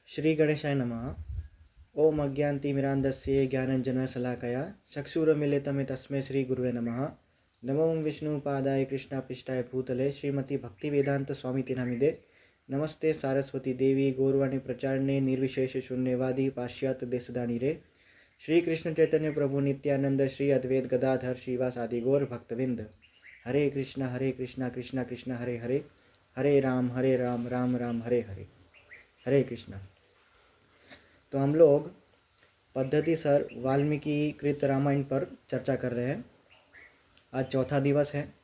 श्री गणेशाय नमः। ओम अज्ञानतिमिरान्धस्य ज्ञानाञ्जनशलाकया चक्षुरुन्मीलितं तस्मै श्री गुरुवे नमः। नमो विष्णुपादाय कृष्णापृष्ठाय भूतले श्रीमती भक्तिवेदांत स्वामी नामिदे। नमस्ते सारस्वती देवी गौरवाणी प्रचारणे निर्विशेष शून्यवादी पाश्चात्य देशदानिरे। श्री कृष्ण चैतन्य प्रभु नित्यानंद श्री अद्वैत गदाधर श्रीवासादि गौर भक्तविंद। हरे कृष्णा कृष्णा कृष्णा हरे हरे, हरे राम राम राम हरे हरे। हरे कृष्णा। तो हम लोग पद्धति सर वाल्मीकि कृत रामायण पर चर्चा कर रहे हैं। आज चौथा दिवस है।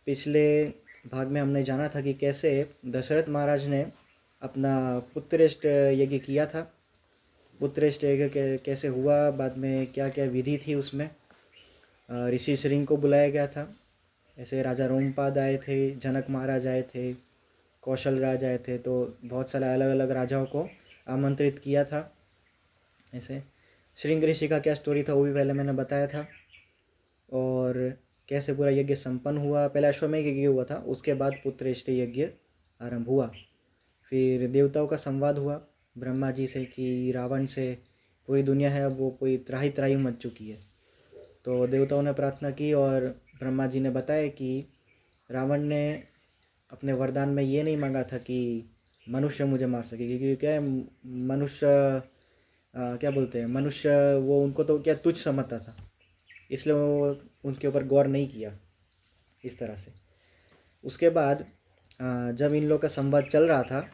पिछले भाग में हमने जाना था कि कैसे दशरथ महाराज ने अपना पुत्रेष्ट यज्ञ किया था। पुत्रेष्ट यज्ञ कैसे हुआ, बाद में क्या क्या विधि थी उसमें। ऋषि श्रृंग को बुलाया गया था। ऐसे राजा रोमपाद आए थे, जनक महाराज आए थे, कौशल राज आए थे, तो बहुत सारे अलग अलग राजाओं को आमंत्रित किया था। ऐसे श्रृंग ऋषि का क्या स्टोरी था वो भी पहले मैंने बताया था, और कैसे पूरा यज्ञ संपन्न हुआ। पहले अश्वमेध यज्ञ हुआ था, उसके बाद पुत्रेष्ट यज्ञ आरंभ हुआ। फिर देवताओं का संवाद हुआ ब्रह्मा जी से कि रावण से पूरी दुनिया है अब वो कोई त्राही त्राही मच चुकी है। तो देवताओं ने प्रार्थना की और ब्रह्मा जी ने बताया कि रावण ने अपने वरदान में ये नहीं मांगा था कि मनुष्य मुझे मार सके, क्योंकि क्या है मनुष्य क्या बोलते हैं, मनुष्य वो उनको तो क्या तुच्छ समझता था, इसलिए वो उनके ऊपर गौर नहीं किया इस तरह से। उसके बाद जब इन लोग का संवाद चल रहा था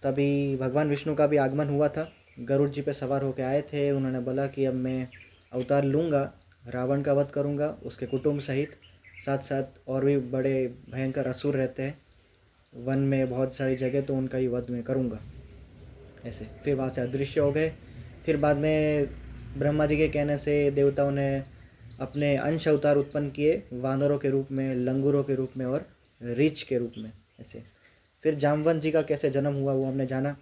तभी भगवान विष्णु का भी आगमन हुआ था। गरुड़ जी पे सवार होकर आए थे। उन्होंने बोला कि अब मैं अवतार लूँगा, रावण का वध करूँगा उसके कुटुंब सहित, साथ साथ और भी बड़े भयंकर असुर रहते हैं वन में बहुत सारी जगह, तो उनका ही वध मैं करूँगा। ऐसे फिर वहाँ से अदृश्य हो गए। फिर बाद में ब्रह्मा जी के कहने से देवताओं ने अपने अंश अवतार उत्पन्न किए, वानरों के रूप में, लंगूरों के रूप में और रीछ के रूप में। ऐसे फिर जामवंत जी का कैसे जन्म हुआ वो हमने जाना।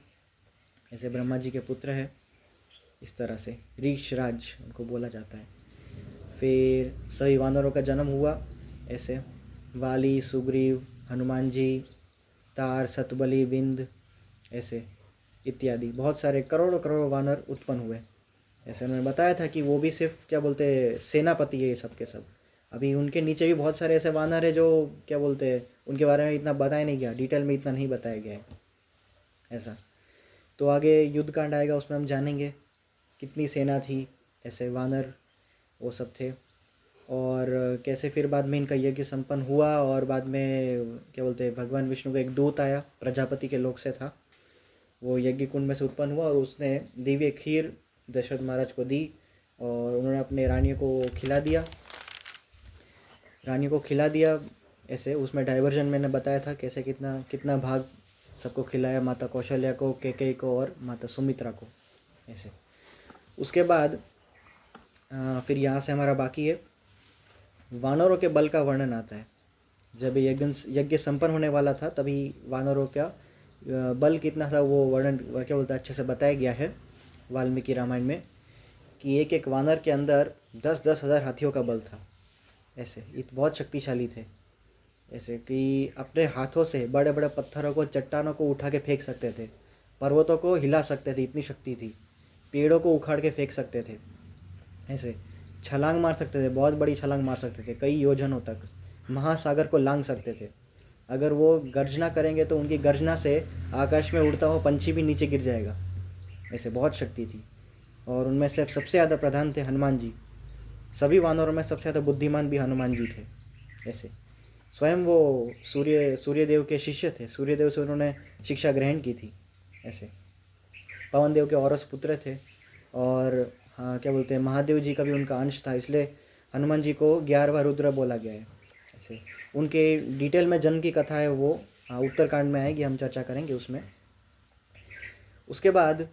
ऐसे ब्रह्मा जी के पुत्र है, इस तरह से रीछ राज उनको बोला जाता है। फिर सभी वानरों का जन्म हुआ। ऐसे वाली, सुग्रीव, हनुमान जी, तार, सतबली, बिंद, ऐसे इत्यादि बहुत सारे करोड़ों करोड़ों वानर उत्पन्न हुए। ऐसे उन्होंने बताया था कि वो भी सिर्फ क्या बोलते हैं सेनापति है ये सब के सब। अभी उनके नीचे भी बहुत सारे ऐसे वानर है जो क्या बोलते हैं उनके बारे में इतना बताया नहीं गया, डिटेल में इतना नहीं बताया गया है ऐसा। तो आगे युद्ध कांड आएगा, उसमें हम जानेंगे कितनी सेना थी, ऐसे वानर वो सब थे, और कैसे फिर बाद में इनका यज्ञ संपन्न हुआ। और बाद में क्या बोलते हैं भगवान विष्णु का एक दूत आया, प्रजापति के लोक से था, वो यज्ञ कुंड में से उत्पन्न हुआ और उसने दिव्य खीर दशरथ महाराज को दी और उन्होंने अपने रानियों को खिला दिया। ऐसे उसमें डाइवर्जन मैंने बताया था कैसे कितना कितना भाग सबको खिलाया, माता कौशल्या को, कैकेयी को और माता सुमित्रा को। ऐसे उसके बाद फिर यहाँ से हमारा बाकी है वानरों के बल का वर्णन आता है। जब यज्ञ संपन्न होने वाला था तभी वानरों का बल कितना था वो वर्णन क्या बोलता है अच्छे से बताया गया है वाल्मीकि रामायण में, कि एक एक वानर के अंदर 10-10 हज़ार हाथियों का बल था। ऐसे ये बहुत शक्तिशाली थे, ऐसे कि अपने हाथों से बड़े बड़े पत्थरों को, चट्टानों को उठा के फेंक सकते थे, पर्वतों को हिला सकते थे, इतनी शक्ति थी, पेड़ों को उखाड़ के फेंक सकते थे, ऐसे छलांग मार सकते थे, बहुत बड़ी छलांग मार सकते थे, कई योजनों तक, महासागर को लांघ सकते थे। अगर वो गर्जना करेंगे तो उनकी गर्जना से आकाश में उड़ता हुआ पंछी भी नीचे गिर जाएगा, ऐसे बहुत शक्ति थी। और उनमें से सबसे ज़्यादा प्रधान थे हनुमान जी। सभी वानरों में सबसे ज़्यादा बुद्धिमान भी हनुमान जी थे। ऐसे स्वयं वो सूर्यदेव के शिष्य थे, सूर्यदेव से उन्होंने शिक्षा ग्रहण की थी। ऐसे पवन देव के औरस पुत्र थे, और हाँ क्या बोलते हैं महादेव जी का भी उनका अंश था, इसलिए हनुमान जी को 11वां रुद्र बोला गया है। ऐसे उनके डिटेल में जन्म की कथा है वो उत्तरकांड में आएगी, हम चर्चा करेंगे उसमें। उसके बाद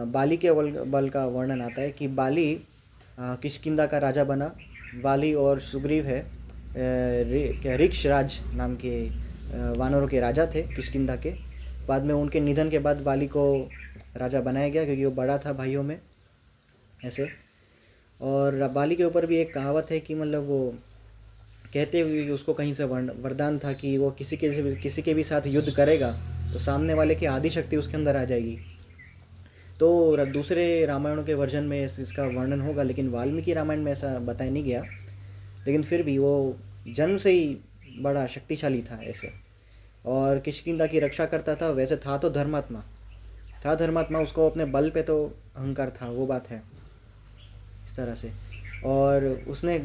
बाली के बल का वर्णन आता है कि बाली किष्किंधा का राजा बना। बाली और सुग्रीव है ऋक्ष राज नाम के वानरों के राजा थे किष्किंधा के। बाद में उनके निधन के बाद बाली को राजा बनाया गया क्योंकि वो बड़ा था भाइयों में। ऐसे और बाली के ऊपर भी एक कहावत है कि मतलब वो कहते हुए कि उसको कहीं से वरदान था कि वो किसी के भी साथ युद्ध करेगा तो सामने वाले की आदि शक्ति उसके अंदर आ जाएगी। तो दूसरे रामायणों के वर्जन में इसका वर्णन होगा, लेकिन वाल्मीकि रामायण में ऐसा बताया नहीं गया। लेकिन फिर भी वो जन्म से ही बड़ा शक्तिशाली था ऐसे, और किष्किंधा की रक्षा करता था। वैसे था तो धर्मात्मा, उसको अपने बल पे तो अहंकार था, वो बात है इस तरह से। और उसने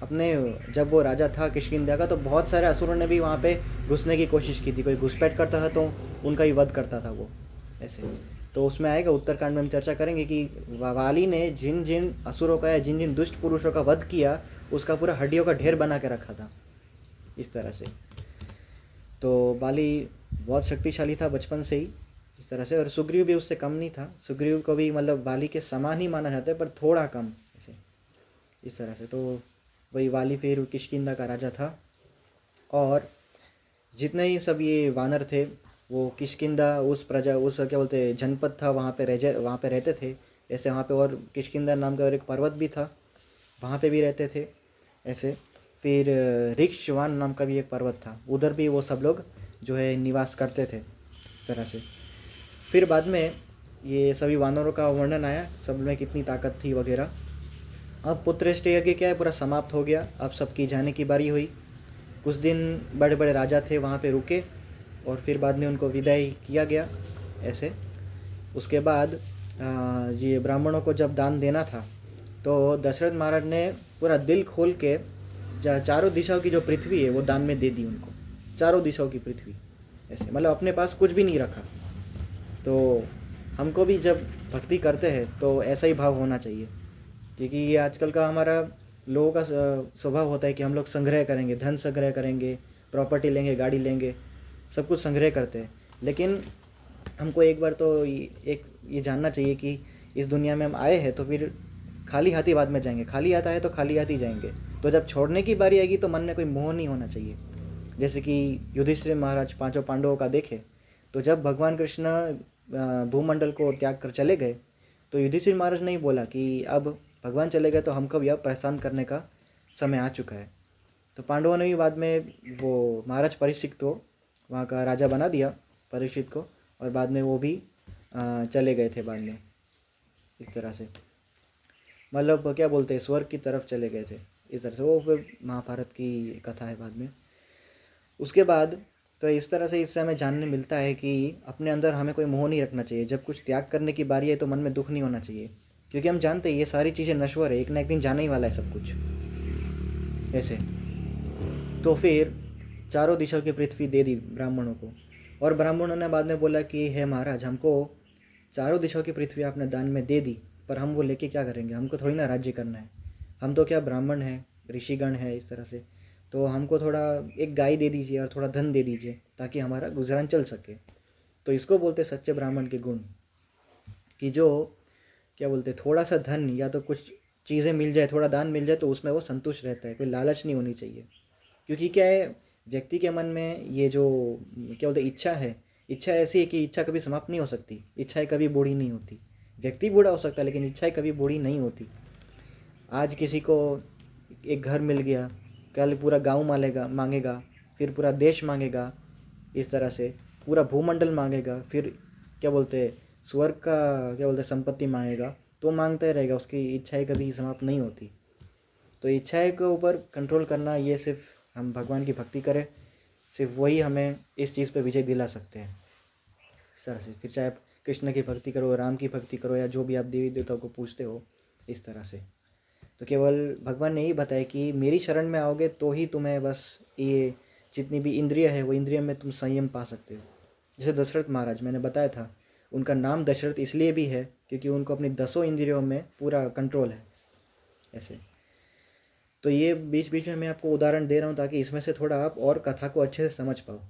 अपने, जब वो राजा था किष्किंधा का, तो बहुत सारे असुरों ने भी वहाँ पे घुसने की कोशिश की थी। कोई घुसपैठ करता था तो उनका ही वध करता था वो ऐसे। तो उसमें आएगा, उत्तरकांड में हम चर्चा करेंगे कि वाली ने जिन जिन असुरों का या जिन जिन दुष्ट पुरुषों का वध किया, उसका पूरा हड्डियों का ढेर बना के रखा था इस तरह से। तो बाली बहुत शक्तिशाली था बचपन से ही इस तरह से। और सुग्रीव भी उससे कम नहीं था। सुग्रीव को भी मतलब बाली के समान ही माना जाता है, पर थोड़ा कम ऐसे इस तरह से। तो वही वाली फिर किष्किंधा का राजा था। और जितने ही सब ये वानर थे, वो किष्किंधा उस प्रजा, उस क्या बोलते हैं जनपद था, वहाँ पे रहते थे ऐसे। वहाँ पे और किष्किंधा नाम का और एक पर्वत भी था, वहाँ पे भी रहते थे ऐसे। फिर ऋक्षवान नाम का भी एक पर्वत था, उधर भी वो सब लोग जो है निवास करते थे इस तरह से। फिर बाद में ये सभी वानरों का वर्णन आया, सब में कितनी ताकत थी वगैरह। अब पुत्रश्रेष्ठ यज्ञ क्या है, पूरा समाप्त हो गया। अब सबकी जाने की बारी हुई। कुछ दिन बड़े बड़े राजा थे वहाँ पे रुके, और फिर बाद में उनको विदाई किया गया ऐसे। उसके बाद ये ब्राह्मणों को जब दान देना था, तो दशरथ महाराज ने पूरा दिल खोल के चारों दिशाओं की जो पृथ्वी है वो दान में दे दी उनको, चारों दिशाओं की पृथ्वी ऐसे। मतलब अपने पास कुछ भी नहीं रखा। तो हमको भी जब भक्ति करते हैं तो ऐसा ही भाव होना चाहिए, क्योंकि ये आजकल का हमारा लोगों का स्वभाव होता है कि हम लोग संग्रह करेंगे, धन संग्रह करेंगे, प्रॉपर्टी लेंगे, गाड़ी लेंगे, सब कुछ संग्रह करते हैं। लेकिन हमको एक बार तो ये जानना चाहिए कि इस दुनिया में हम आए हैं तो फिर खाली हाथी बाद में जाएंगे, खाली हाथ आए तो खाली हाथी जाएंगे। तो जब छोड़ने की बारी आएगी तो मन में कोई मोह नहीं होना चाहिए। जैसे कि युधिष्ठिर महाराज पांचों पांडवों का देखे, तो जब भगवान कृष्ण भूमंडल को त्याग कर चले गए, तो युधिष्ठिर महाराज ने ही बोला कि अब भगवान चले गए तो हमको भी अब प्रस्थान करने का समय आ चुका है। तो पांडवों ने भी बाद में वो महाराज परीक्षित को वहाँ का राजा बना दिया, परीक्षित को, और बाद में वो भी चले गए थे बाद में इस तरह से। मतलब क्या बोलते हैं, स्वर्ग की तरफ चले गए थे इस तरह से। वो फिर महाभारत की कथा है बाद में। उसके बाद तो इस तरह से इससे हमें जानने मिलता है कि अपने अंदर हमें कोई मोह नहीं रखना चाहिए। जब कुछ त्याग करने की बारी है तो मन में दुख नहीं होना चाहिए, क्योंकि हम जानते हैं ये सारी चीज़ें नश्वर है, एक ना एक दिन जाने ही वाला है सब कुछ ऐसे। तो फिर चारों दिशाओं की पृथ्वी दे दी ब्राह्मणों को, और ब्राह्मणों ने बाद में बोला कि हे महाराज, हमको चारों दिशाओं की पृथ्वी आपने दान में दे दी, पर हम वो लेके क्या करेंगे, हमको थोड़ी ना राज्य करना है। हम तो क्या ब्राह्मण हैं, ऋषिगण है इस तरह से। तो हमको थोड़ा एक गाय दे दीजिए और थोड़ा धन दे दीजिए ताकि हमारा गुजरान चल सके। तो इसको बोलते सच्चे ब्राह्मण के गुण, कि जो क्या बोलते थोड़ा सा धन या तो कुछ चीज़ें मिल जाए, थोड़ा दान मिल जाए, तो उसमें वो संतुष्ट रहता है, कोई लालच नहीं होनी चाहिए। क्योंकि क्या है, व्यक्ति के मन में ये जो क्या बोलते इच्छा है, इच्छा ऐसी है कि इच्छा कभी समाप्त नहीं हो सकती, इच्छाएं कभी बूढ़ी नहीं होती। व्यक्ति बूढ़ा हो सकता है लेकिन इच्छाएं कभी बूढ़ी नहीं होती। आज किसी को एक घर मिल गया, कल पूरा गांव मांगेगा, फिर पूरा देश मांगेगा, इस तरह से पूरा भूमंडल मांगेगा, फिर क्या बोलते हैं स्वर्ग का क्या बोलते हैं संपत्ति मांगेगा। तो मांगता ही रहेगा, उसकी इच्छाएं कभी समाप्त नहीं होती। तो इच्छाएं के ऊपर कंट्रोल करना, ये सिर्फ हम भगवान की भक्ति करें, सिर्फ वही हमें इस चीज़ पे विजय दिला सकते हैं इस तरह से। फिर चाहे आप कृष्ण की भक्ति करो, राम की भक्ति करो, या जो भी आप देवी देवताओं को पूछते हो इस तरह से। तो केवल भगवान ने ही बताया कि मेरी शरण में आओगे तो ही तुम्हें बस ये जितनी भी इंद्रिय है वो इंद्रिय में तुम संयम पा सकते हो। जैसे दशरथ महाराज, मैंने बताया था, उनका नाम दशरथ इसलिए भी है क्योंकि उनको अपनी 10 इंद्रियों में पूरा कंट्रोल है ऐसे। तो ये बीच बीच में मैं आपको उदाहरण दे रहा हूँ ताकि इसमें से थोड़ा आप और कथा को अच्छे से समझ पाओ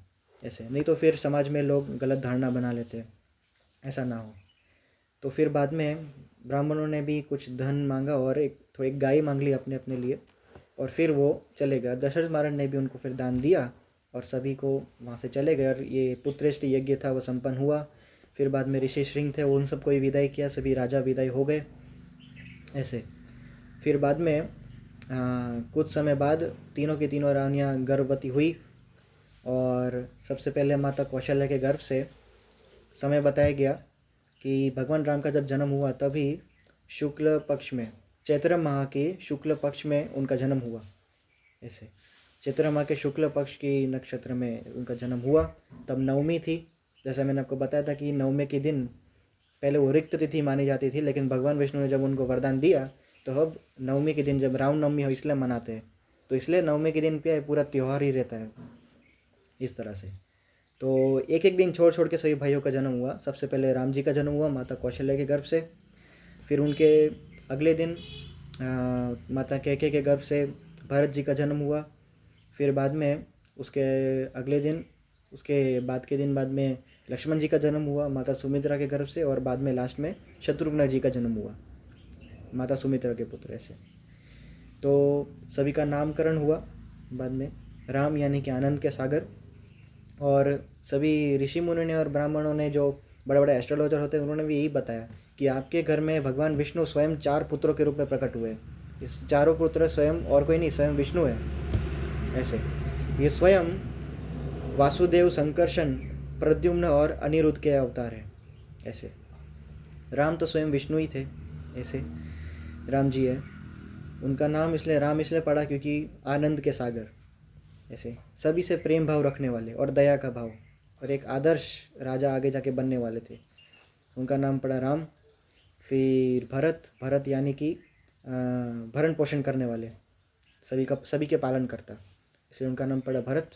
ऐसे। नहीं तो फिर समाज में लोग गलत धारणा बना लेते हैं, ऐसा ना हो। तो फिर बाद में ब्राह्मणों ने भी कुछ धन मांगा और एक गाय मांग ली अपने अपने लिए, और फिर वो चले गए। दशरथ महाराज ने भी उनको फिर दान दिया और सभी को वहाँ से चले गए, और ये पुत्रेष्ठ यज्ञ था वो संपन्न हुआ। फिर बाद में ऋषि श्रृंग थे, उन सबको भी विदाई किया, सभी राजा विदाई हो गए ऐसे। फिर बाद में कुछ समय बाद तीनों की तीनों रानियाँ गर्भवती हुई, और सबसे पहले माता कौशल्या के गर्भ से समय बताया गया कि भगवान राम का जब जन्म हुआ तभी शुक्ल पक्ष में, चैत्र माह के शुक्ल पक्ष में उनका जन्म हुआ। ऐसे चैत्र माह के शुक्ल पक्ष की नक्षत्र में उनका जन्म हुआ। तब नवमी थी, जैसा मैंने आपको बताया था कि नवमी के दिन पहले वो रिक्त तिथि मानी जाती थी, लेकिन भगवान विष्णु ने जब उनको वरदान दिया तो अब नवमी के दिन, जब रामनवमी हो इसलिए मनाते हैं, तो इसलिए नवमी के दिन पे पूरा त्यौहार ही रहता है इस तरह से। तो एक एक दिन छोड़ छोड़ के सभी भाइयों का जन्म हुआ। सबसे पहले राम जी का जन्म हुआ माता कौशल्या के गर्भ से, फिर उनके अगले दिन माता कैकेयी के गर्भ से भरत जी का जन्म हुआ, फिर बाद में उसके अगले दिन, उसके बाद के दिन बाद में लक्ष्मण जी का जन्म हुआ माता सुमित्रा के गर्भ से, और बाद में लास्ट में शत्रुघ्न जी का जन्म हुआ माता सुमित्रा के पुत्र। ऐसे तो सभी का नामकरण हुआ बाद में। राम यानी कि आनंद के सागर। और सभी ऋषि मुनि ने और ब्राह्मणों ने, जो बड़े बड़े एस्ट्रोलॉजर होते हैं, उन्होंने भी यही बताया कि आपके घर में भगवान विष्णु स्वयं 4 पुत्रों के रूप में प्रकट हुए। इस चारों पुत्र स्वयं और कोई नहीं, स्वयं विष्णु है। ऐसे ये स्वयं वासुदेव, संकर्षण, प्रद्युम्न और अनिरुद्ध के अवतार है। ऐसे राम तो स्वयं विष्णु ही थे। ऐसे राम जी है, उनका नाम इसलिए राम इसलिए पड़ा क्योंकि आनंद के सागर, ऐसे सभी से प्रेम भाव रखने वाले और दया का भाव, और एक आदर्श राजा आगे जाके बनने वाले थे, उनका नाम पड़ा राम। फिर भरत यानी कि भरण पोषण करने वाले, सभी के पालन करता, इसलिए उनका नाम पड़ा भरत।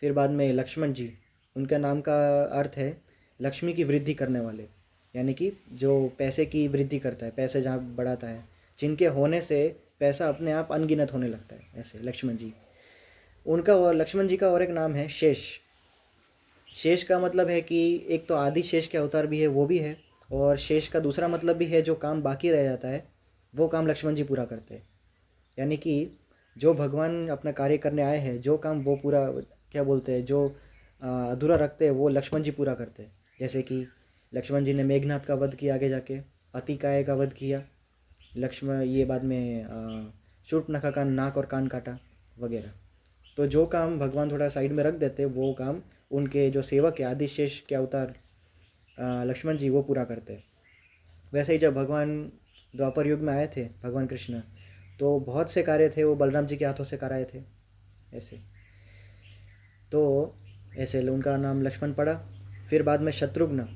फिर बाद में लक्ष्मण जी, उनका नाम का अर्थ है लक्ष्मी की वृद्धि करने वाले, यानी कि जो पैसे की वृद्धि करता है, पैसे जहाँ बढ़ाता है, जिनके होने से पैसा अपने आप अनगिनत होने लगता है। ऐसे लक्ष्मण जी उनका, और लक्ष्मण जी का और एक नाम है शेष। शेष का मतलब है कि एक तो आदि शेष के अवतार भी है, वो भी है, और शेष का दूसरा मतलब भी है जो काम बाकी रह जाता है वो काम लक्ष्मण जी पूरा करते हैं। यानी कि जो भगवान अपना कार्य करने आए हैं, जो काम वो पूरा, क्या बोलते हैं, जो अधूरा रखते हैं वो लक्ष्मण जी पूरा करते हैं। जैसे कि लक्ष्मण जी ने मेघनाथ का वध किया, आगे जाके अतिकाय का वध किया लक्ष्मण, ये बाद में शूर्पणखा का नाक और कान काटा वगैरह। तो जो काम भगवान थोड़ा साइड में रख देते वो काम उनके जो सेवक है आदिशेष के अवतार लक्ष्मण जी वो पूरा करते। वैसे ही जब भगवान द्वापर युग में आए थे भगवान कृष्ण, तो बहुत से कार्य थे वो बलराम जी के हाथों से कराए थे। ऐसे तो ऐसे उनका नाम लक्ष्मण पड़ा। फिर बाद में शत्रुघ्न,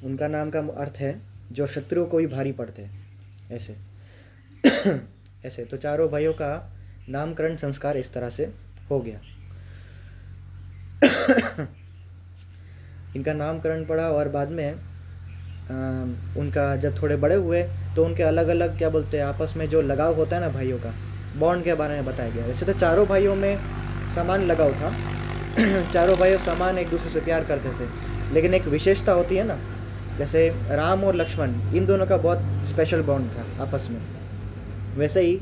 उनका नाम का अर्थ है जो शत्रुओं को भी भारी पड़ते हैं। ऐसे ऐसे तो चारों भाइयों का नामकरण संस्कार इस तरह से हो गया। इनका नामकरण पड़ा, और बाद में उनका जब थोड़े बड़े हुए तो उनके अलग अलग, क्या बोलते हैं, आपस में जो लगाव होता है ना भाइयों का, बॉन्ड के बारे में बताया गया। वैसे तो चारों भाइयों में समान लगाव था चारों भाइयों समान एक दूसरे से प्यार करते थे, लेकिन एक विशेषता होती है ना, जैसे राम और लक्ष्मण, इन दोनों का बहुत स्पेशल बॉन्ड था आपस में। वैसे ही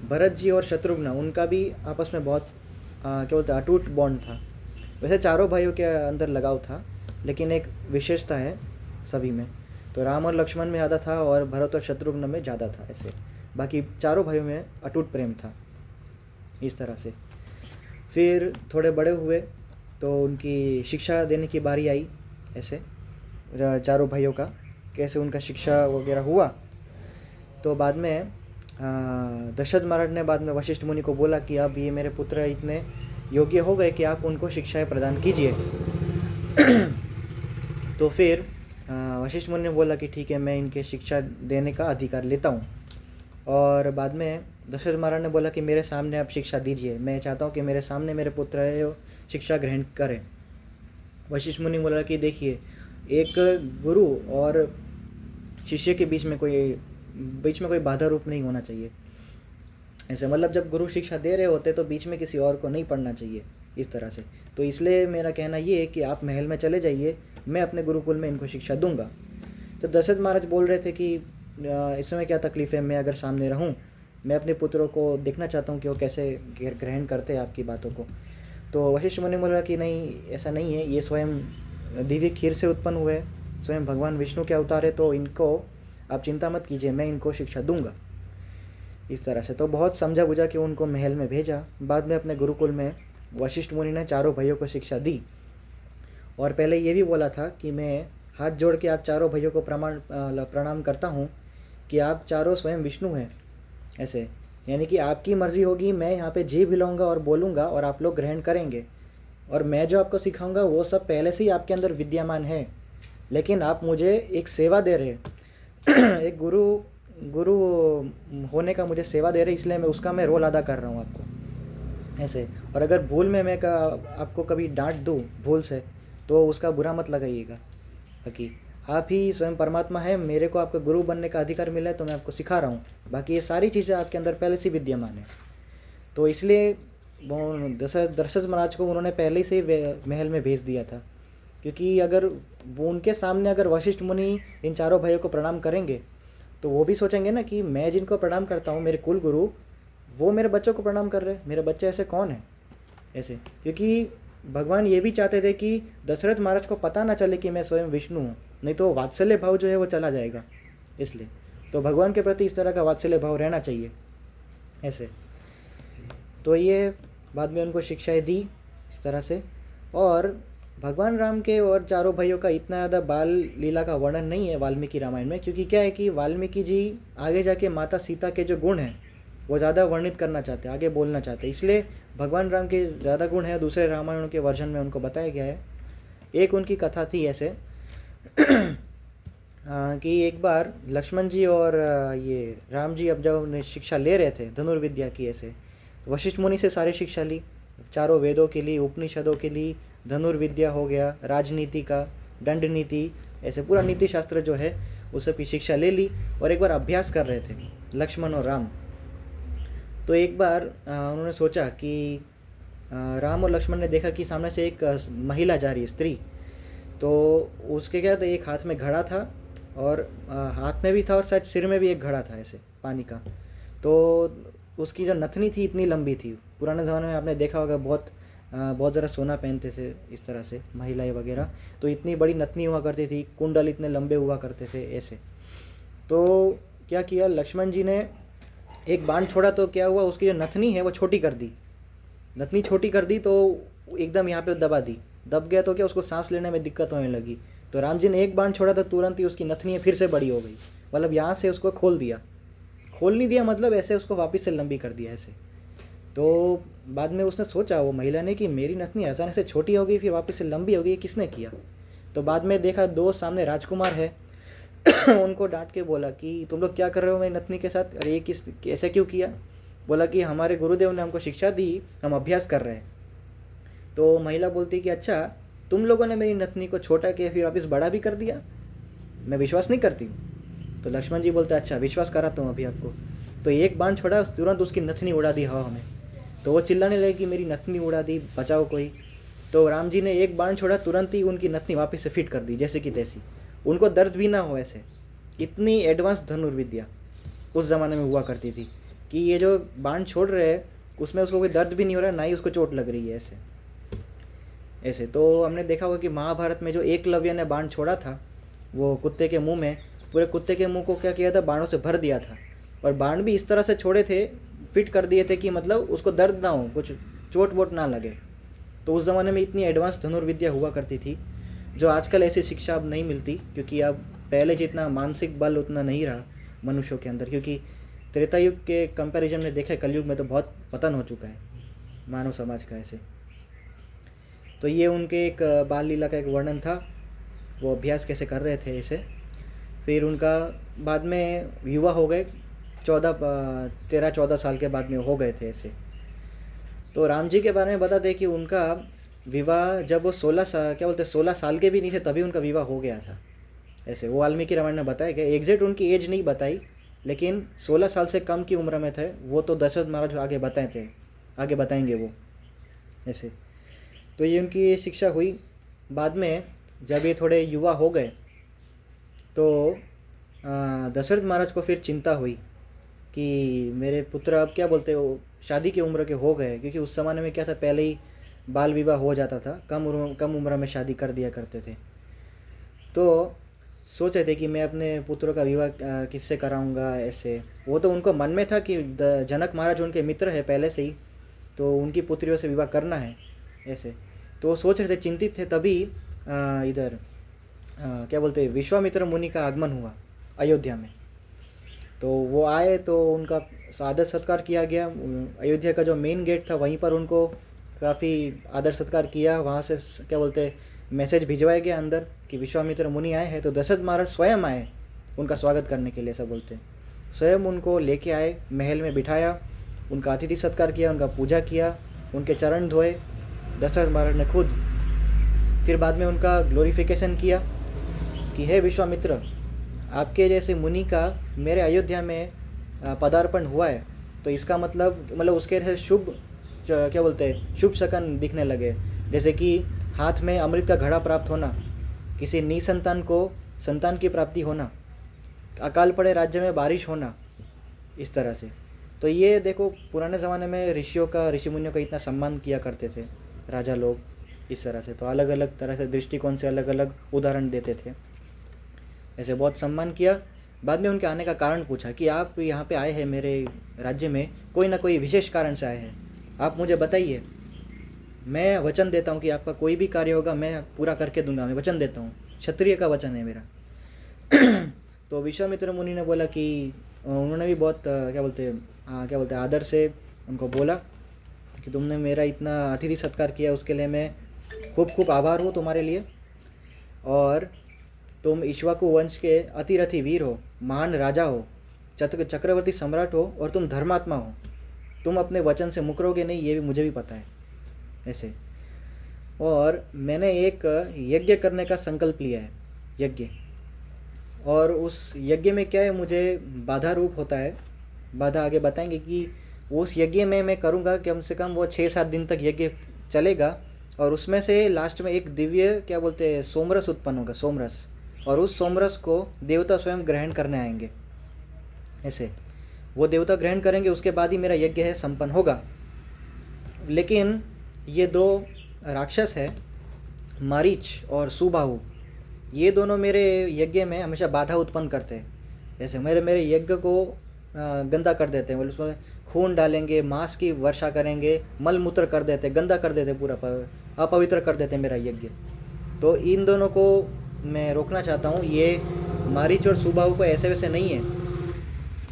भरत जी और शत्रुघ्न, उनका भी आपस में बहुत क्या बोलते हैं, अटूट बॉन्ड था। वैसे चारों भाइयों के अंदर लगाव था, लेकिन एक विशेषता है सभी में, तो राम और लक्ष्मण में ज़्यादा था और भरत और शत्रुघ्न में ज़्यादा था। ऐसे बाकी चारों भाइयों में अटूट प्रेम था इस तरह से। फिर थोड़े बड़े हुए तो उनकी शिक्षा देने की बारी आई। ऐसे चारों भाइयों का कैसे उनका शिक्षा वगैरह हुआ, तो बाद में दशरथ महाराज ने बाद में वशिष्ठ मुनि को बोला कि अब ये मेरे पुत्र इतने योग्य हो गए कि आप उनको शिक्षाएं प्रदान कीजिए। तो फिर वशिष्ठ मुनि ने बोला कि ठीक है, मैं इनके शिक्षा देने का अधिकार लेता हूँ। और बाद में दशरथ महाराज ने बोला कि मेरे सामने आप शिक्षा दीजिए, मैं चाहता हूँ कि मेरे सामने मेरे पुत्र है वो शिक्षा ग्रहण करें। वशिष्ठ मुनि बोला कि देखिए, एक गुरु और शिष्य के बीच में कोई बाधा रूप नहीं होना चाहिए। ऐसे मतलब जब गुरु शिक्षा दे रहे होते तो बीच में किसी और को नहीं पढ़ना चाहिए इस तरह से। तो इसलिए मेरा कहना ये है कि आप महल में चले जाइए, मैं अपने गुरुकुल में इनको शिक्षा दूंगा। तो दशरथ महाराज बोल रहे थे कि इसमें क्या तकलीफ़ है, मैं अगर सामने रहूं, मैं अपने पुत्रों को देखना चाहता हूं कि वो कैसे ग्रहण करते हैं आपकी बातों को। तो वशिष्ठ मुनि बोला कि नहीं, ऐसा नहीं है, ये स्वयं दिव्य खीर से उत्पन्न हुए, स्वयं भगवान विष्णु के अवतार है, तो इनको आप चिंता मत कीजिए, मैं इनको शिक्षा दूंगा इस तरह से। तो बहुत समझा बुझा कि उनको महल में भेजा। बाद में अपने गुरुकुल में वशिष्ठ मुनि ने चारों भाइयों को शिक्षा दी। और पहले ये भी बोला था कि मैं हाथ जोड़ के आप चारों भाइयों को प्रणाम करता हूँ कि आप चारों स्वयं विष्णु हैं। ऐसे यानी कि आपकी मर्ज़ी होगी, मैं यहाँ पे जीभ हिलाऊंगा और बोलूँगा और आप लोग ग्रहण करेंगे, और मैं जो आपको सिखाऊंगा वो सब पहले से ही आपके अंदर विद्यमान है, लेकिन आप मुझे एक सेवा दे रहे हैं एक गुरु होने का मुझे सेवा दे रहे, इसलिए मैं रोल अदा कर रहा हूँ आपको ऐसे। और अगर भूल में मैं आपको कभी डांट दूँ भूल से, तो उसका बुरा मत लगाइएगा, बाकी आप ही स्वयं परमात्मा है, मेरे को आपका गुरु बनने का अधिकार मिला है तो मैं आपको सिखा रहा हूँ, बाकी ये सारी चीज़ें आपके अंदर पहले से विद्यमान है। तो इसलिए वो दशरथ महाराज को उन्होंने पहले से ही महल में भेज दिया था, क्योंकि अगर वो उनके सामने अगर वशिष्ठ मुनि इन चारों भाइयों को प्रणाम करेंगे तो वो भी सोचेंगे ना कि मैं जिनको प्रणाम करता हूँ, मेरे कुल गुरु, वो मेरे बच्चों को प्रणाम कर रहे हैं, मेरे बच्चे ऐसे कौन हैं ऐसे। क्योंकि भगवान ये भी चाहते थे कि दशरथ महाराज को पता ना चले कि मैं स्वयं विष्णु हूँ, नहीं तो वात्सल्य भाव जो है वो चला जाएगा। इसलिए तो भगवान के प्रति इस तरह का वात्सल्य भाव रहना चाहिए ऐसे। तो ये बाद में उनको शिक्षाएं दी इस तरह से। और भगवान राम के और चारों भाइयों का इतना ज़्यादा बाल लीला का वर्णन नहीं है वाल्मीकि रामायण में, क्योंकि क्या है कि वाल्मीकि जी आगे जाके माता सीता के जो गुण हैं वो ज़्यादा वर्णित करना चाहते हैं, आगे बोलना चाहते हैं, इसलिए भगवान राम के ज़्यादा गुण हैं दूसरे रामायणों के वर्जन में उनको बताया गया है। एक उनकी कथा थी ऐसे कि एक बार लक्ष्मण जी और ये राम जी अब जब उन्हें शिक्षा ले रहे थे धनुर्विद्या की ऐसे, तो वशिष्ठ मुनि से सारी शिक्षा ली, चारों वेदों के लिए, उपनिषदों के लिए, धनुर्विद्या हो गया, राजनीति का, दंड नीति, ऐसे पूरा नीति शास्त्र जो है उस सब की शिक्षा ले ली। और एक बार अभ्यास कर रहे थे लक्ष्मण और राम। तो एक बार उन्होंने सोचा कि राम और लक्ष्मण ने देखा कि सामने से एक महिला जा रही है, स्त्री। तो उसके क्या था, एक हाथ में घड़ा था और हाथ में भी था और शायद सिर में भी एक घड़ा था ऐसे पानी का। तो उसकी जो नथनी थी इतनी लंबी थी, पुराने ज़माने में आपने देखा होगा बहुत ज़रा सोना पहनते थे इस तरह से महिलाएं वगैरह, तो इतनी बड़ी नथनी हुआ करती थी, कुंडल इतने लंबे हुआ करते थे ऐसे। तो क्या किया लक्ष्मण जी ने, एक बाण छोड़ा तो क्या हुआ, उसकी जो नथनी है वो छोटी कर दी, नथनी छोटी कर दी तो एकदम यहाँ पे दब गया। तो क्या उसको सांस लेने में दिक्कत होने लगी। तो राम जी ने एक बाण छोड़ा तो तुरंत ही उसकी नथनी फिर से बड़ी हो गई, मतलब यहाँ से उसको खोल नहीं दिया, मतलब ऐसे उसको वापस से लंबी कर दिया ऐसे। तो बाद में उसने सोचा वो महिला ने कि मेरी नथनी अचानक से छोटी हो गई फिर वापस से लंबी हो गई, किसने किया। तो बाद में देखा दो सामने राजकुमार है उनको डांट के बोला कि तुम लोग क्या कर रहे हो मेरी नथनी के साथ, अरे ये ऐसे क्यों किया। बोला कि हमारे गुरुदेव ने हमको शिक्षा दी, हम अभ्यास कर रहे हैं। तो महिला बोलती कि अच्छा तुम लोगों ने मेरी नथनी को छोटा किया फिर वापस बड़ा भी कर दिया, मैं विश्वास नहीं करती हूँ। तो लक्ष्मण जी बोलते अच्छा विश्वास कराता हूँ अभी आपको। तो एक बाण छोड़ा, तुरंत उसकी नथनी उड़ा दी हवा में। तो वो चिल्लाने लगे कि मेरी नथनी उड़ा दी, बचाओ कोई। तो राम जी ने एक बाण छोड़ा, तुरंत ही उनकी नथनी वापस से फिट कर दी जैसे कि तैसी, उनको दर्द भी ना हो ऐसे। इतनी एडवांस धनुर्विद्या उस ज़माने में हुआ करती थी कि ये जो बाण छोड़ रहे हैं उसमें उसको कोई दर्द भी नहीं हो रहा, ना ही उसको चोट लग रही है ऐसे। तो हमने देखा होगा कि महाभारत में जो एकलव्य ने बाण छोड़ा था वो कुत्ते के मुंह में, पूरे कुत्ते के मुंह को क्या किया था, बाणों से भर दिया था। और बाण भी इस तरह से छोड़े थे, फिट कर दिए थे कि मतलब उसको दर्द ना हो, कुछ चोट वोट ना लगे। तो उस ज़माने में इतनी एडवांस धनुर्विद्या हुआ करती थी, जो आजकल ऐसी शिक्षा अब नहीं मिलती, क्योंकि अब पहले जितना मानसिक बल उतना नहीं रहा मनुष्यों के अंदर। क्योंकि त्रेता युग के कंपैरिजन में देखा, कलयुग में तो बहुत पतन हो चुका है मानव समाज का ऐसे। तो ये उनके एक बाल लीला का एक वर्णन था, वो अभ्यास कैसे कर रहे थे ऐसे। फिर उनका बाद में युवा हो गए, 13-14 साल के बाद में हो गए थे ऐसे। तो राम जी के बारे में बता दें कि उनका विवाह जब वो 16 साल के भी नहीं थे तभी उनका विवाह हो गया था ऐसे। वो वाल्मीकि रामायण में बताया गया, एग्जैक्ट उनकी एज नहीं बताई, लेकिन 16 साल से कम की उम्र में थे वो। तो दशरथ महाराज आगे बताएंगे वो ऐसे। तो ये उनकी शिक्षा हुई। बाद में जब ये थोड़े युवा हो गए तो दशरथ महाराज को फिर चिंता हुई कि मेरे पुत्र अब क्या बोलते हो शादी की उम्र के हो गए, क्योंकि उस ज़माने में क्या था, पहले ही बाल विवाह हो जाता था, कम उम्र में शादी कर दिया करते थे। तो सोचे थे कि मैं अपने पुत्रों का विवाह किससे कराऊंगा ऐसे। वो तो उनको मन में था कि जनक महाराज उनके मित्र है पहले से ही, तो उनकी पुत्रियों से विवाह करना है ऐसे। तो वो सोच रहे थे, चिंतित थे, तभी इधर क्या बोलते हैं, विश्वामित्र मुनि का आगमन हुआ अयोध्या में। तो वो आए तो उनका आदर सत्कार किया गया। अयोध्या का जो मेन गेट था वहीं पर उनको काफ़ी आदर सत्कार किया। वहाँ से क्या बोलते हैं, मैसेज भिजवाया गया अंदर कि विश्वामित्र मुनि आए हैं। तो दशरथ महाराज स्वयं आए उनका स्वागत करने के लिए, ऐसा बोलते हैं। स्वयं उनको लेके आए, महल में बिठाया, उनका अतिथि सत्कार किया, उनका पूजा किया, उनके चरण धोए दशरथ महाराज ने खुद। फिर बाद में उनका ग्लोरिफिकेशन किया कि हे विश्वामित्र, आपके जैसे मुनि का मेरे अयोध्या में पदार्पण हुआ है, तो इसका मतलब उसके से शुभ क्या बोलते हैं, शुभ शगन दिखने लगे। जैसे कि हाथ में अमृत का घड़ा प्राप्त होना, किसी निसंतान को संतान की प्राप्ति होना, अकाल पड़े राज्य में बारिश होना, इस तरह से। तो ये देखो, पुराने ज़माने में ऋषि मुनियों का इतना सम्मान किया करते थे राजा लोग, इस तरह से। तो अलग अलग तरह से दृष्टिकोण से अलग अलग उदाहरण देते थे, ऐसे बहुत सम्मान किया। बाद में उनके आने का कारण पूछा कि आप यहाँ पे आए हैं मेरे राज्य में, कोई ना कोई विशेष कारण से आए हैं, आप मुझे बताइए। मैं वचन देता हूँ कि आपका कोई भी कार्य होगा मैं पूरा करके दूंगा, मैं वचन देता हूँ, क्षत्रिय का वचन है मेरा। तो विश्वामित्र मुनि ने बोला कि उन्होंने भी बहुत क्या बोलते हैं आदर से उनको बोला कि तुमने मेरा इतना अतिथि सत्कार किया, उसके लिए मैं खूब खूब आभार हूँ तुम्हारे लिए। और तुम इक्ष्वाकु वंश के अतिरथी वीर हो, महान राजा हो, चक्रवर्ती सम्राट हो, और तुम धर्मात्मा हो। तुम अपने वचन से मुकरोगे नहीं, ये भी मुझे भी पता है ऐसे। और मैंने एक यज्ञ करने का संकल्प लिया है, यज्ञ। और उस यज्ञ में क्या है, मुझे बाधा रूप होता है, बाधा आगे बताएंगे कि उस यज्ञ में मैं करूँगा कम से कम वो 6-7 दिन तक यज्ञ चलेगा। और उसमें से लास्ट में एक दिव्य क्या बोलते हैं, सोमरस उत्पन्न होगा, सोमरस। और उस सोमरस को देवता स्वयं ग्रहण करने आएंगे ऐसे। वो देवता ग्रहण करेंगे, उसके बाद ही मेरा यज्ञ है संपन्न होगा। लेकिन ये 2 राक्षस है, मारीच और सुबाहु, ये दोनों मेरे यज्ञ में हमेशा बाधा उत्पन्न करते हैं ऐसे। मेरे यज्ञ को गंदा कर देते हैं, उसमें खून डालेंगे, मांस की वर्षा करेंगे, मल मूत्र कर देते, गंदा कर देते, पूरा अपवित्र कर देते मेरा यज्ञ। तो इन दोनों को मैं रोकना चाहता हूँ। ये मारीच और सुबाहु को ऐसे वैसे नहीं है,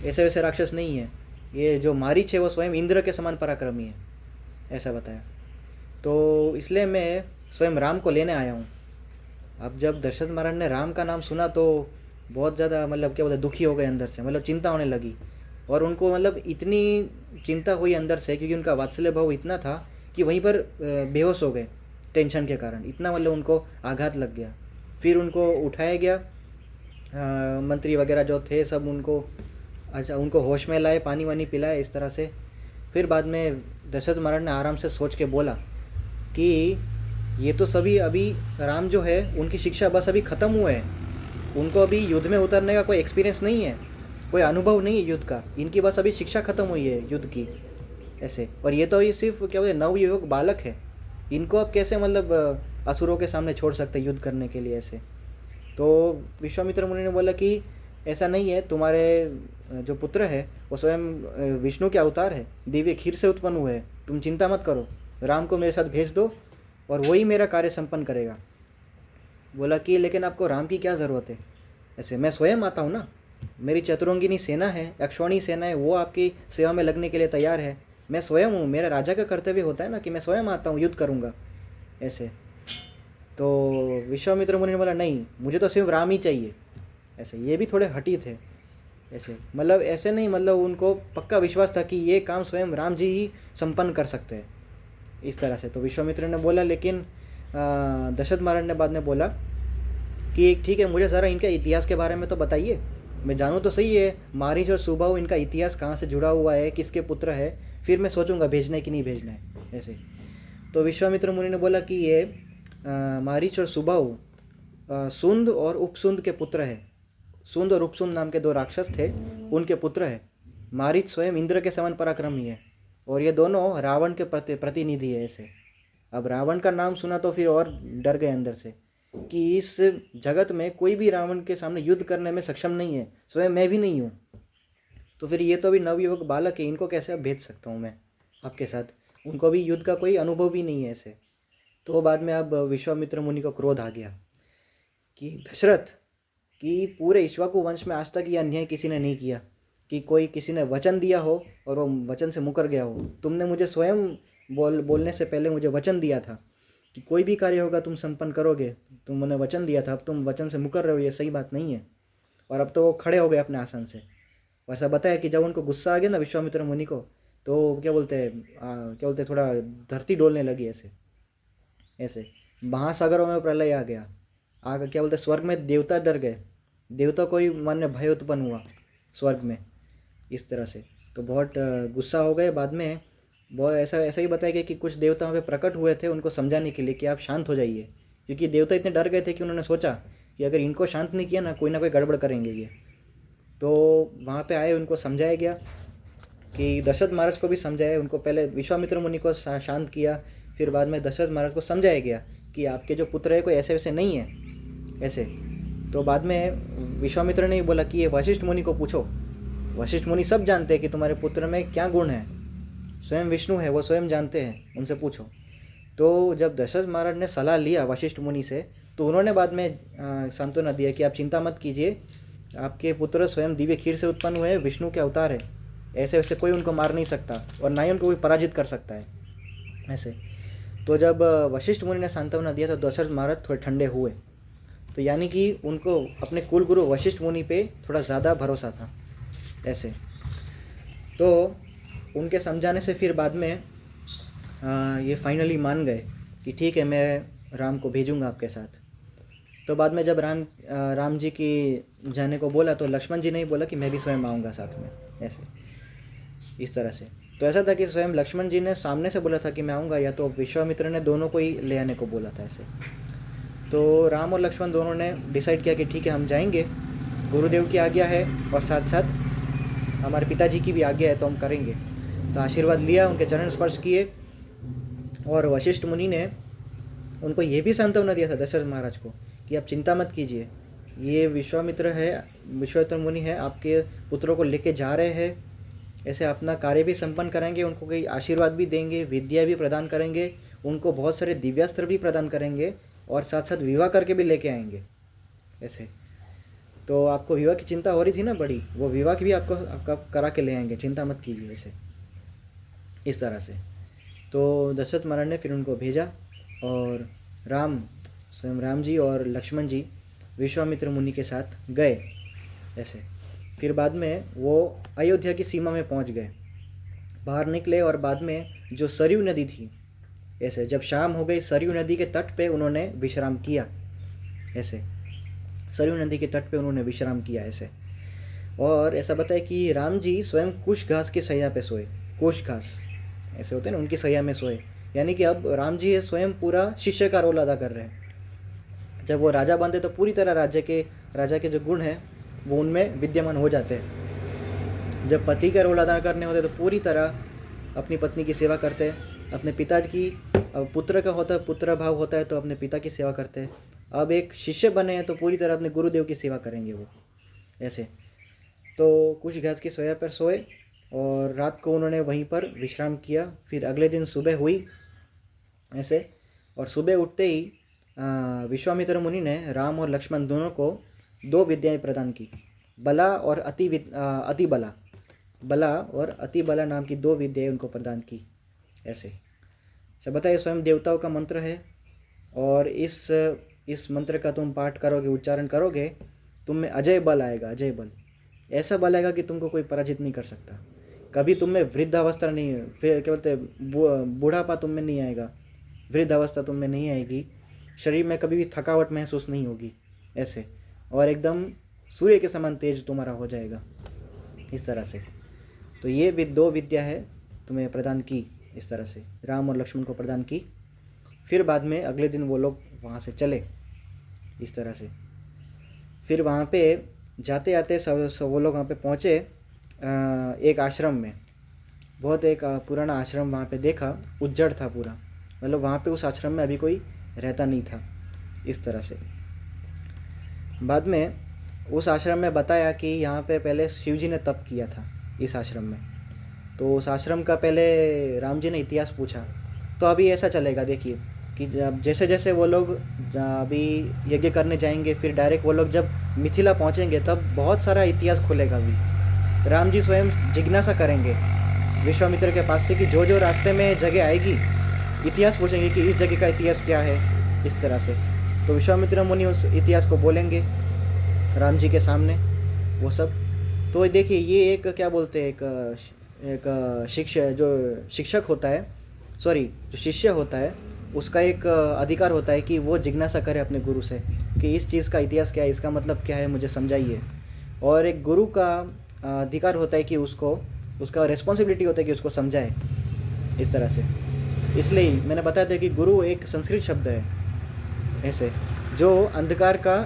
ऐसे वैसे राक्षस नहीं है। ये जो मारीच है वो स्वयं इंद्र के समान पराक्रमी है, ऐसा बताया। तो इसलिए मैं स्वयं राम को लेने आया हूँ। अब जब दशरथ महाराज ने राम का नाम सुना तो बहुत ज़्यादा क्या बोलते, दुखी हो गए अंदर से, चिंता होने लगी। और उनको इतनी चिंता हुई अंदर से, क्योंकि उनका वात्सल्य भाव इतना था कि वहीं पर बेहोश हो गए टेंशन के कारण, इतना उनको आघात लग गया। फिर उनको उठाया गया, मंत्री वगैरह जो थे सब उनको होश में लाए, पानी वानी पिलाए, इस तरह से। फिर बाद में दशरथ महाराज ने आराम से सोच के बोला कि ये तो सभी अभी राम जो है उनकी शिक्षा बस अभी ख़त्म हुए हैं, उनको अभी युद्ध में उतरने का कोई एक्सपीरियंस नहीं है, कोई अनुभव नहीं है युद्ध का, इनकी बस अभी शिक्षा ख़त्म हुई है युद्ध की ऐसे। और ये तो ये सिर्फ क्या बोलते नवयुवक बालक है, इनको आप कैसे असुरों के सामने छोड़ सकते युद्ध करने के लिए ऐसे। तो विश्वामित्र मुनि ने बोला कि ऐसा नहीं है, तुम्हारे जो पुत्र है वो स्वयं विष्णु के अवतार है, दिव्य खीर से उत्पन्न हुए हैं, तुम चिंता मत करो, राम को मेरे साथ भेज दो और वही मेरा कार्य संपन्न करेगा। बोला कि लेकिन आपको राम की क्या ज़रूरत है ऐसे, मैं स्वयं आता हूँ ना, मेरी चतुरंगिनी सेना है, अक्षौणी सेना है, वो आपकी सेवा में लगने के लिए तैयार है। मैं स्वयं हूँ, मेरा राजा का कर्तव्य होता है ना कि मैं स्वयं आता हूँ, युद्ध करूँगा ऐसे। तो विश्वामित्र मुनि ने बोला नहीं, मुझे तो सिर्फ राम ही चाहिए ऐसे। ये भी थोड़े हठी थे ऐसे, ऐसे नहीं, उनको पक्का विश्वास था कि ये काम स्वयं राम जी ही संपन्न कर सकते हैं, इस तरह से। तो विश्वामित्र ने बोला, लेकिन दशरथ महाराज ने बाद में बोला कि ठीक है, मुझे ज़रा इनके इतिहास के बारे में तो बताइए, मैं जानूँ तो सही है मारीच और सुबाहु इनका इतिहास कहाँ से जुड़ा हुआ है, किसके पुत्र है, फिर मैं सोचूंगा भेजना है कि नहीं भेजना है ऐसे। तो विश्वामित्र मुनि ने बोला कि ये मारीच और सुबाहु सुंद और उपसुंद के पुत्र है। सुंद और उपसुंद नाम के 2 राक्षस थे, उनके पुत्र है। मारीच स्वयं इंद्र के समान पराक्रमी है, और ये दोनों रावण के प्रतिनिधि है ऐसे। अब रावण का नाम सुना तो फिर और डर गए अंदर से कि इस जगत में कोई भी रावण के सामने युद्ध करने में सक्षम नहीं है, स्वयं मैं भी नहीं हूँ। तो फिर ये तो अभी नवयुवक बालक है, इनको कैसे अब भेज सकता हूँ मैं आपके साथ। उनको भी युद्ध का कोई अनुभव भी नहीं है ऐसे। तो बाद में अब विश्वामित्र मुनि को क्रोध आ गया कि दशरथ, कि पूरे इक्ष्वाकु वंश में आज तक ये अन्याय किसी ने नहीं किया कि कोई किसी ने वचन दिया हो और वो वचन से मुकर गया हो। तुमने मुझे स्वयं बोलने से पहले मुझे वचन दिया था कि कोई भी कार्य होगा तुम संपन्न करोगे, तुमने वचन दिया था, अब तुम वचन से मुकर रहे हो, ये सही बात नहीं है। और अब तो वो खड़े हो गए अपने आसन से। और ऐसा बताया कि जब उनको गुस्सा आ गया ना विश्वामित्र मुनि को, तो क्या बोलते थोड़ा धरती डोलने लगी ऐसे ऐसे, महासागरों में प्रलय आ गया। आगे क्या बोलते स्वर्ग में देवता डर गए, देवता को ही मन में भय उत्पन्न हुआ स्वर्ग में, इस तरह से। तो बहुत गुस्सा हो गए। बाद में बहुत ऐसा ही बताया गया कि कुछ देवता वहाँ पे प्रकट हुए थे उनको समझाने के लिए कि आप शांत हो जाइए, क्योंकि देवता इतने डर गए थे कि उन्होंने सोचा कि अगर इनको शांत नहीं किया ना कोई गड़बड़ करेंगे ये। तो वहाँ पे आए, उनको समझाया गया कि दशरथ महाराज को भी समझाया। उनको पहले विश्वामित्र मुनि को शांत किया, फिर बाद में दशरथ महाराज को समझाया गया कि आपके जो पुत्र है कोई ऐसे वैसे नहीं है ऐसे। तो बाद में विश्वामित्र ने बोला कि ये वशिष्ठ मुनि को पूछो, वशिष्ठ मुनि सब जानते हैं कि तुम्हारे पुत्र में क्या गुण है, स्वयं विष्णु है, वो स्वयं जानते हैं, उनसे पूछो। तो जब दशरथ महाराज ने सलाह लिया वशिष्ठ मुनि से, तो उन्होंने बाद में सांत्वना दिया कि आप चिंता मत कीजिए, आपके पुत्र स्वयं दिव्य खीर से उत्पन्न हुए, विष्णु के अवतार है, ऐसे वैसे कोई उनको मार नहीं सकता और ना ही उनको कोई पराजित कर सकता है ऐसे। तो जब वशिष्ठ मुनि ने सांत्वना दिया तो दशरथ महाराज थोड़े ठंडे हुए। तो यानी कि उनको अपने कुल गुरु वशिष्ठ मुनि पे थोड़ा ज़्यादा भरोसा था ऐसे। तो उनके समझाने से फिर बाद में ये फाइनली मान गए कि ठीक है, मैं राम को भेजूंगा आपके साथ। तो बाद में जब राम जी की जाने को बोला तो लक्ष्मण जी ने ही बोला कि मैं भी स्वयं आऊँगा साथ में ऐसे, इस तरह से। तो ऐसा था कि स्वयं लक्ष्मण जी ने सामने से बोला था कि मैं आऊँगा, या तो विश्वामित्र ने दोनों को ही ले आने को बोला था ऐसे। तो राम और लक्ष्मण दोनों ने डिसाइड किया कि ठीक है हम जाएंगे, गुरुदेव की आज्ञा है और साथ साथ हमारे पिताजी की भी आज्ञा है तो हम करेंगे। तो आशीर्वाद लिया, उनके चरण स्पर्श किए। और वशिष्ठ मुनि ने उनको ये भी सांत्वना दिया था दशरथ महाराज को कि आप चिंता मत कीजिए, ये विश्वामित्र मुनि है, आपके पुत्रों को लेके जा रहे हैं, ऐसे अपना कार्य भी संपन्न कराएंगे, उनको कोई आशीर्वाद भी देंगे, विद्या भी प्रदान करेंगे, उनको बहुत सारे दिव्यास्त्र भी प्रदान करेंगे और साथ साथ विवाह करके भी लेके आएंगे ऐसे। तो आपको विवाह की चिंता हो रही थी ना बड़ी, वो विवाह की भी आपका करा के ले आएंगे, चिंता मत कीजिए ऐसे, इस तरह से। तो दशरथ महाराज ने फिर उनको भेजा और स्वयं राम जी और लक्ष्मण जी विश्वामित्र मुनि के साथ गए ऐसे। फिर बाद में वो अयोध्या की सीमा में पहुंच गए, बाहर निकले और बाद में जो सरयू नदी थी ऐसे, जब शाम हो गई सरयू नदी के तट पे उन्होंने विश्राम किया ऐसे, सरयू नदी के तट पे उन्होंने विश्राम किया ऐसे। और ऐसा बताया कि राम जी स्वयं कुश घास की सैया पे सोए, कुश घास ऐसे होते हैं ना, उनकी सैया में सोए। यानी कि अब राम जी स्वयं पूरा शिष्य का रोल अदा कर रहे हैं। जब वो राजा बनते तो पूरी तरह राजा के जो गुण हैं वो उनमें विद्यमान हो जाते हैं। जब पति का रोल अदा करने होते तो पूरी तरह अपनी पत्नी की सेवा करते हैं, अपने पिता की, अब पुत्र का होता है, पुत्र भाव होता है तो अपने पिता की सेवा करते हैं। अब एक शिष्य बने हैं तो पूरी तरह अपने गुरुदेव की सेवा करेंगे वो ऐसे। तो कुछ घास की सोया पर सोए और रात को उन्होंने वहीं पर विश्राम किया। फिर अगले दिन सुबह हुई ऐसे, और सुबह उठते ही विश्वामित्र मुनि ने राम और लक्ष्मण दोनों को 2 विद्याएं प्रदान की, बला और अति बला, बला और अति बला नाम की 2 विद्याएं उनको प्रदान की ऐसे। सब बताइए, स्वयं देवताओं का मंत्र है और इस मंत्र का तुम पाठ करोगे, उच्चारण करोगे, तुम में अजय बल आएगा, अजय बल। ऐसा बल आएगा कि तुमको कोई पराजित नहीं कर सकता। कभी तुम में वृद्धावस्था नहीं, फिर क्या बोलते बूढ़ापा तुम में नहीं आएगा, वृद्धावस्था तुम में नहीं आएगी, शरीर में कभी भी थकावट महसूस नहीं होगी ऐसे, और एकदम सूर्य के समान तेज तुम्हारा हो जाएगा इस तरह से। तो ये भी 2 विद्या है तुम्हें प्रदान की, इस तरह से राम और लक्ष्मण को प्रदान की। फिर बाद में अगले दिन वो लोग वहाँ से चले इस तरह से। फिर वहाँ पे जाते आते सब वो लोग वहाँ पे पहुँचे एक आश्रम में, बहुत एक पुराना आश्रम वहाँ पे देखा, उज्जड़ था पूरा, मतलब वहाँ पे उस आश्रम में अभी कोई रहता नहीं था इस तरह से। बाद में उस आश्रम में बताया कि यहाँ पे पहले शिव जी ने तप किया था इस आश्रम में। तो उस आश्रम का पहले राम जी ने इतिहास पूछा। तो अभी ऐसा चलेगा, देखिए कि जब जैसे जैसे वो लोग अभी यज्ञ करने जाएंगे, फिर डायरेक्ट वो लोग जब मिथिला पहुंचेंगे तब बहुत सारा इतिहास खुलेगा। अभी राम जी स्वयं जिज्ञासा करेंगे विश्वामित्र के पास से कि जो जो रास्ते में जगह आएगी, इतिहास पूछेंगे कि इस जगह का इतिहास क्या है, इस तरह से। तो विश्वामित्र मुनि उस इतिहास को बोलेंगे राम जी के सामने वो सब। तो देखिए ये एक क्या बोलते हैं, एक शिक्षक होता है, सॉरी जो शिष्य होता है, उसका एक अधिकार होता है कि वो जिज्ञासा करे अपने गुरु से कि इस चीज़ का इतिहास क्या है, इसका मतलब क्या है, मुझे समझाइए। और एक गुरु का अधिकार होता है कि उसका रिस्पॉन्सिबिलिटी होता है कि उसको समझाए, इस तरह से। इसलिए मैंने बताया था कि गुरु एक संस्कृत शब्द है ऐसे, जो अंधकार का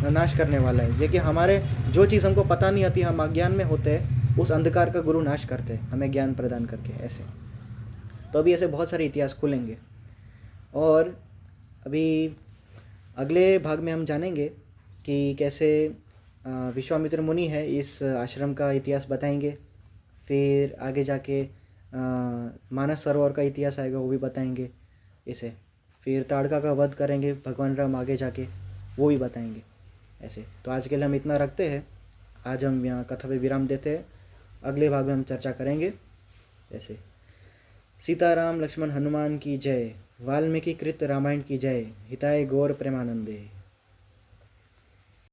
नाश करने वाला है। ये कि हमारे जो चीज़ हमको पता नहीं आती, हम अज्ञान में होते हैं, उस अंधकार का गुरु नाश करते हैं हमें ज्ञान प्रदान करके, ऐसे। तो अभी ऐसे बहुत सारे इतिहास खुलेंगे। और अभी अगले भाग में हम जानेंगे कि कैसे विश्वामित्र मुनि है इस आश्रम का इतिहास बताएंगे। फिर आगे जाके मानस सरोवर का इतिहास आएगा, वो भी बताएंगे इसे। फिर ताड़का का वध करेंगे भगवान राम, आगे जाके वो भी बताएंगे ऐसे। तो आज के लिए हम इतना रखते हैं, आज हम यहाँ कथा पे विराम देते हैं। अगले भाग में हम चर्चा करेंगे ऐसे। सीताराम लक्ष्मण हनुमान की जय, वाल्मीकि कृत रामायण की जय, हिताय गौर प्रेमानंदे।